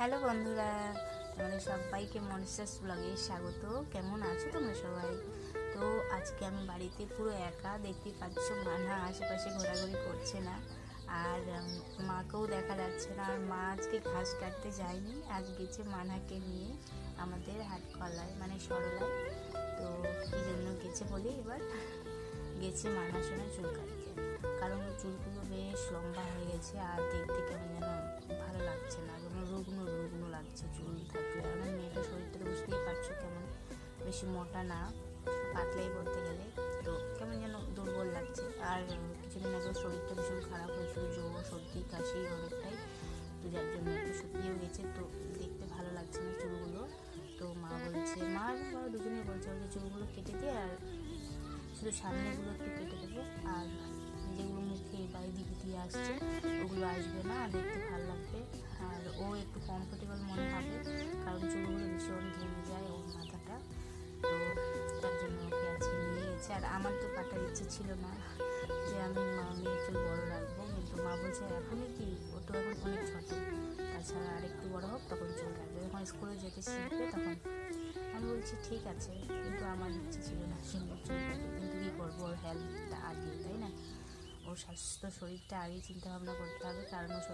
Hello বন্ধুরা, তোমাদের সবাইকে মনস্টার্স ব্লগে স্বাগত। কেমন আছো তোমরা সবাই? তো আজকে আমি বাড়িতে পুরো একা, দেখতে পাচ্ছ মানা আশেপাশে ঘোরাঘুরি করছে না, আর মাকেও দেখা যাচ্ছে না। আর মা আজকে ঘাস কাটতে যায়নি, আজ গেছে মানাকে নিয়ে আমাদের হাটখলায়, মানে সরলায়। তো কী জন্য গেছে বলি, এবার গেছে মানার সঙ্গে চুল কাটতে, কারণ চুলগুলো বেশ লম্বা হয়ে গেছে আর দেখতে কেমন যেন ভালো লাগছে না, যেমন রুগ্ন রুগ্ন লাগছে চুল থাকলে। আমার মেয়েটার শরীরটা তো বুঝতেই পারছো, কেমন বেশি মোটা না, পাতলাই বলতে গেলে। তো কেমন যেন দুর্বল লাগছে। আর কিছুদিন আগে শরীরটা ভীষণ খারাপ হয়েছিল, জ্বর সর্দি কাশি অনেকটাই, তো যার জন্য একটু শুকিয়েও গেছে, তো দেখতে ভালো লাগছে না চুলগুলো। তো মা বলছে, মা এবং বাবা দুজনেই বলছে যে চুলগুলো কেটে দিয়ে, আর শুধু সামনেগুলো একটু কেটে দেবো, আর যেগুলো মুখে বা এদিকে দিয়ে আসছে ওগুলো আসবে না, দেখতে ভালো লাগবে। আর ও একটু কমফোর্টেবল মনে হবে, কারণ চুলগুলো ভীষণ ঘেমে যায় ওর মাথাটা। তো তার জন্য ওকে আজকে নিয়ে গেছে। আর আমার তো কাটার ইচ্ছে ছিল না, যে আমি মেয়ের চুল বড়ো রাখবো, কিন্তু মা বলছে এখনই কি, ও তো এখন অনেক ছোট, তাছাড়া আর একটু বড়ো হোক তখন চুল কাটবে, যখন স্কুলে যেতে শিখবে তখন। আমি বলছি ঠিক আছে, কিন্তু আমার ইচ্ছে ছিল না সুন্দর চুল কাটে, কিন্তু কী করবো, ওর হেলথটা আগে, তাই না? ওর স্বাস্থ্য শরীরটা আগে চিন্তা ভাবনা করতে হবে, কারণ ওর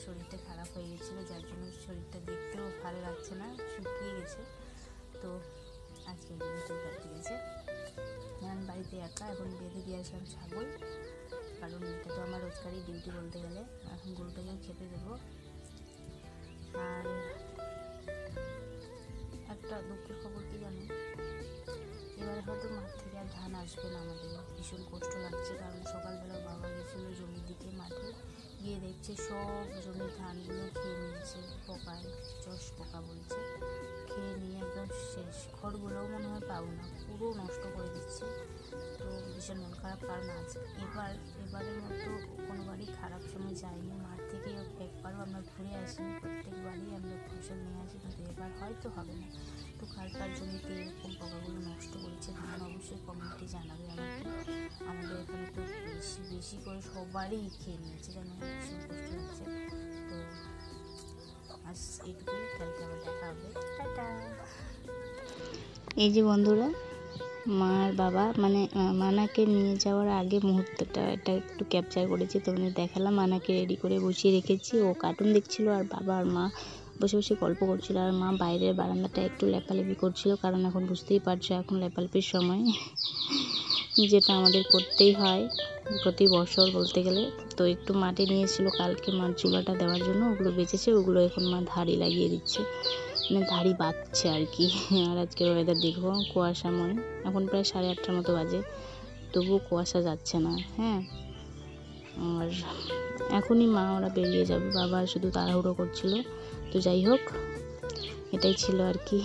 শরীরটা খারাপ হয়ে গেছিলো, যার জন্য শরীরটা দেখতেও ভালো লাগছে না, শুকিয়ে গেছে। তো আজকে ওই জন্য চুল কাটতে গেছে। আমি বাড়িতে একা, এখন বেঁধে দিয়ে আসলাম ছাগল, কারণ এটা তো আমার রোজগারই ডিউটি বলতে গেলে। এখন গরুটাকেও খেতে দেবো। আর একটা দুঃখের খবর কি জানো, এবারে হয়তো মাঠ থেকে আর ধান আসবে না আমাদের, ভীষণ কষ্ট লাগছে। কারণ সকালবেলা বাবা গেছিলো জমির দিকে, মাঠে গিয়ে দেখছে সব জমির ধানগুলো খেয়ে নিয়েছে পোকায়, চষ পোকা বলছে, খেয়ে নিয়ে একদম শেষ। খড়গুলোও মনে হয় পাবো না, পুরো নষ্ট করে দিচ্ছে। তো ভীষণ মন খারাপ, কারণ এবারের মতো কোনোবারই খারাপ সময় যায়নি, মাঠ থেকে একবারও আমরা ঘুরে আসিনি, প্রত্যেকবারই আমরা ফসল নিয়ে আসি, কিন্তু এবার হয়তো হবে না। তো কার জমিতে এরকম পোকাগুলো নষ্ট করেছে ধান, অবশ্যই কমেন্টে জানাবে আমাকে। আমাদের এখানে তো বেশি করে সবারই খেয়ে নিয়েছে, জানো, ভীষণ কষ্ট হচ্ছে। তো আজ এইটুকুই, কালকে আবার দেখা হবে, টাটা। এই যে বন্ধুরা, মা আর বাবা মানে মানাকে নিয়ে যাওয়ার আগে মুহূর্তটা এটা একটু ক্যাপচার করেছি, তোমাদের দেখালাম। মানাকে রেডি করে বসিয়ে রেখেছি, ও কার্টুন দেখছিল, আর বাবা আর মা বসে বসে গল্প করছিল, আর মা বাইরের বারান্দাটা একটু লেপালেপি করছিল, কারণ এখন বুঝতেই পারছো এখন লেপালেপির সময়, যেটা আমাদের করতেই হয় প্রতি বছর বলতে গেলে। তো একটু মাটি নিয়ে এসেছিলো কালকে মার চুলাটা দেওয়ার জন্য, ওগুলো বেঁচেছে, ওগুলো এখন মা ধাড়ি লাগিয়ে দিচ্ছে, মানে ধাড়ি বাঁধছে আর কি। আর আজকের ওয়েদার দেখবো কুয়াশাময়, এখন প্রায় 8:30 মতো বাজে, তবুও কুয়াশা যাচ্ছে না। হ্যাঁ, আর এখনই মা ওরা বেরিয়ে যাবে, বাবা শুধু তাড়াহুড়ো করছিল। তো যাই হোক, এটাই ছিল আর কি।